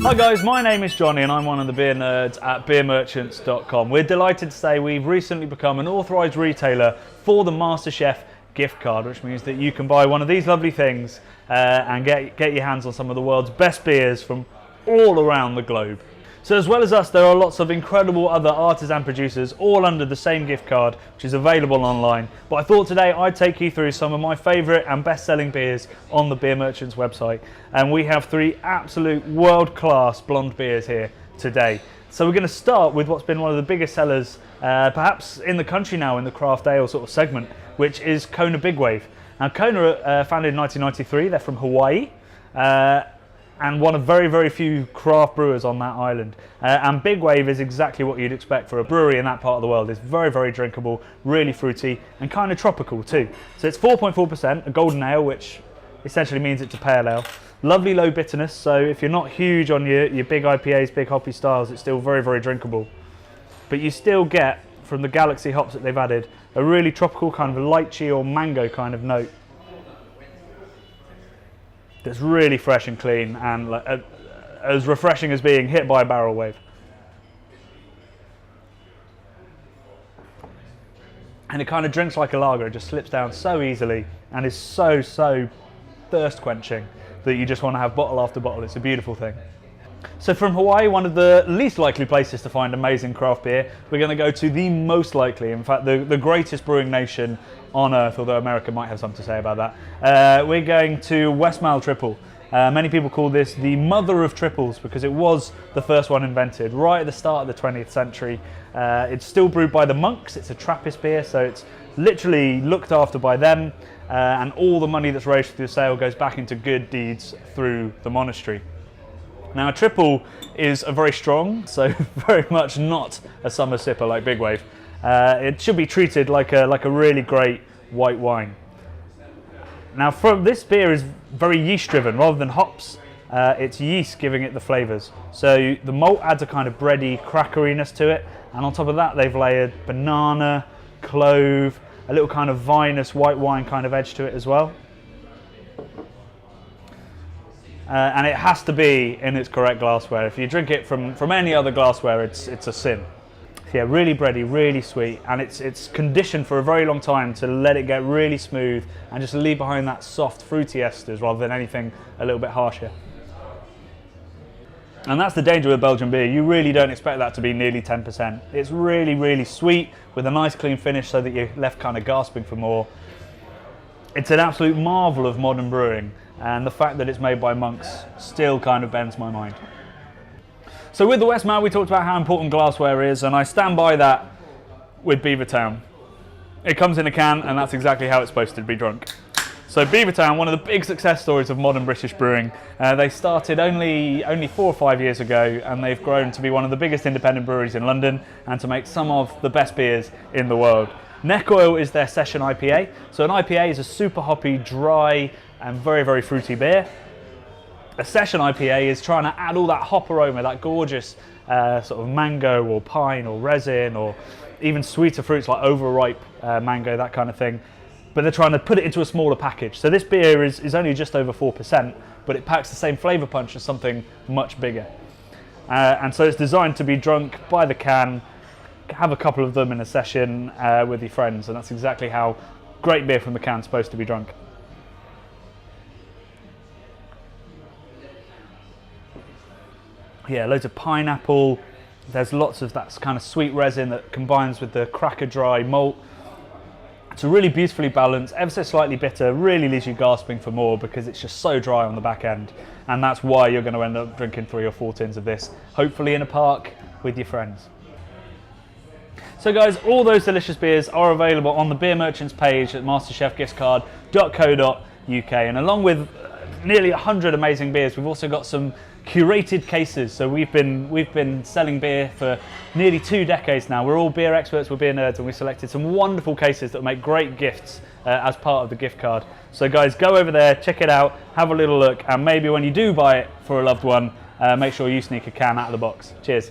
Hi guys, my name is Johnny and I'm one of the beer nerds at beermerchants.com. We're delighted to say we've recently become an authorised retailer for the MasterChef gift card, which means that you can buy one of these lovely things and get your hands on some of the world's best beers from all around the globe. So as well as us, there are lots of incredible other artisan producers all under the same gift card, which is available online. But I thought today I'd take you through some of my favourite and best-selling beers on the Beer Merchants website. And we have three absolute world-class blonde beers here today. So we're going to start with what's been one of the biggest sellers, perhaps in the country now, in the craft ale sort of segment, which is Kona Big Wave. Now Kona, founded in 1993, they're from Hawaii. And one of very, very few craft brewers on that island. And Big Wave is exactly what you'd expect for a brewery in that part of the world. It's very, very drinkable, really fruity, and kind of tropical too. So it's 4.4%, a golden ale, which essentially means it's a pale ale. Lovely low bitterness, so if you're not huge on your big IPAs, big hoppy styles, it's still very, very drinkable. But you still get, from the Galaxy hops that they've added, a really tropical kind of lychee or mango kind of note. That's really fresh and clean and as refreshing as being hit by a barrel wave. And it kind of drinks like a lager, it just slips down so easily and is so thirst quenching that you just want to have bottle after bottle. It's a beautiful thing. So from Hawaii, one of the least likely places to find amazing craft beer, we're going to go to the most likely, in fact the greatest brewing nation on earth, although America might have something to say about that. We're going to Westmalle Triple. Many people call this the mother of triples because it was the first one invented right at the start of the 20th century. It's still brewed by the monks, it's a Trappist beer, so it's literally looked after by them, and all the money that's raised through the sale goes back into good deeds through the monastery. Now a triple is a very strong, so very much not a summer sipper like Big Wave. It should be treated like a really great white wine. Now this beer is very yeast driven rather than hops. It's yeast giving it the flavours. So the malt adds a kind of bready crackeriness to it, and on top of that they've layered banana, clove, a little kind of vinous white wine kind of edge to it as well. And it has to be in its correct glassware. If you drink it from any other glassware, it's a sin. Yeah, really bready, really sweet, and it's conditioned for a very long time to let it get really smooth and just leave behind that soft, fruity esters rather than anything a little bit harsher. And that's the danger with Belgian beer. You really don't expect that to be nearly 10%. It's really, really sweet with a nice clean finish so that you're left kind of gasping for more. It's an absolute marvel of modern brewing, and the fact that it's made by monks still kind of bends my mind. So with the Westmalle, we talked about how important glassware is, and I stand by that with Beavertown. It comes in a can, and that's exactly how it's supposed to be drunk. So Beavertown, one of the big success stories of modern British brewing. They started only 4 or 5 years ago, and they've grown to be one of the biggest independent breweries in London and to make some of the best beers in the world. Neck Oil is their session IPA. So an IPA is a super hoppy, dry, and very, very fruity beer. A session IPA is trying to add all that hop aroma, that gorgeous sort of mango or pine or resin or even sweeter fruits like overripe mango, that kind of thing. But they're trying to put it into a smaller package. So this beer is only just over 4%, but it packs the same flavour punch as something much bigger. And so it's designed to be drunk by the can, have a couple of them in a session with your friends, and that's exactly how great beer from the can is supposed to be drunk. Yeah, loads of pineapple. There's lots of that kind of sweet resin that combines with the cracker dry malt. It's a really beautifully balanced, ever so slightly bitter, really leaves you gasping for more because it's just so dry on the back end. And that's why you're going to end up drinking 3 or 4 tins of this, hopefully in a park with your friends. So guys, all those delicious beers are available on the Beer Merchants page at masterchefgiftcard.co.uk, and along with nearly 100 amazing beers, we've also got some curated cases. So we've been selling beer for nearly 2 decades now. We're all beer experts, we're beer nerds, and we selected some wonderful cases that make great gifts as part of the gift card. So guys, go over there, check it out, have a little look, and maybe when you do buy it for a loved one, make sure you sneak a can out of the box. Cheers.